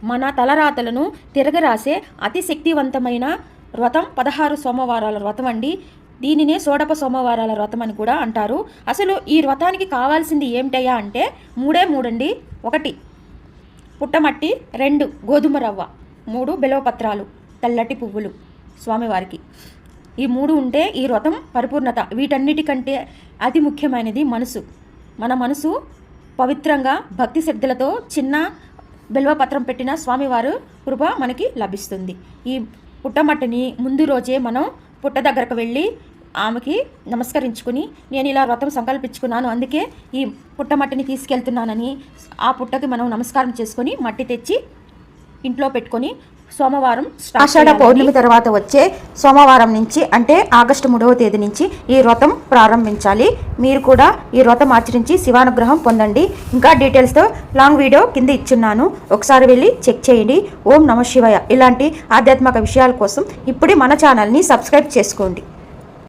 మన తలరాతలను తిరగరాసే అతి శక్తివంతమైన వ్రతం 16 సోమవారాల వ్రతం అండి. దీనినే సోడప సోమవారాల వ్రతం అని కూడా అంటారు. అసలు ఈ వ్రతానికి కావాల్సింది ఏమిటయ్యా అంటే 3 అండి. 1 పుట్టమట్టి, 2 గోధుమ రవ్వ, 3 బిల్వపత్రాలు, తెల్లటి పువ్వులు స్వామివారికి. ఈ 3 ఉంటే ఈ వ్రతం పరిపూర్ణత. వీటన్నిటికంటే అతి ముఖ్యమైనది మనసు. మన మనసు పవిత్రంగా భక్తి శ్రద్ధలతో చిన్న బిల్వపత్రం పెట్టిన స్వామివారు కృప మనకి లభిస్తుంది. ఈ పుట్టమట్టిని ముందు రోజే మనం పుట్ట దగ్గరకు వెళ్ళి ఆమెకి నమస్కరించుకుని, నేను ఇలా వ్రతం సంకల్పించుకున్నాను, అందుకే ఈ పుట్టమట్టిని తీసుకెళ్తున్నానని ఆ పుట్టకి మనం నమస్కారం చేసుకొని మట్టి తెచ్చి ఇంట్లో పెట్టుకొని సోమవారం ఆషాఢ పౌర్ణమి తర్వాత వచ్చే సోమవారం నుంచి అంటే ఆగస్టు 3వ తేదీ నుంచి ఈ వ్రతం ప్రారంభించాలి. మీరు కూడా ఈ వ్రతం ఆచరించి శివానుగ్రహం పొందండి. ఇంకా డీటెయిల్స్తో లాంగ్ వీడియో కింద ఇచ్చున్నాను, ఒకసారి వెళ్ళి చెక్ చేయండి. ఓం నమః శివాయ. ఇలాంటి ఆధ్యాత్మిక విషయాల కోసం ఇప్పుడే మన ఛానల్ని సబ్స్క్రైబ్ చేసుకోండి.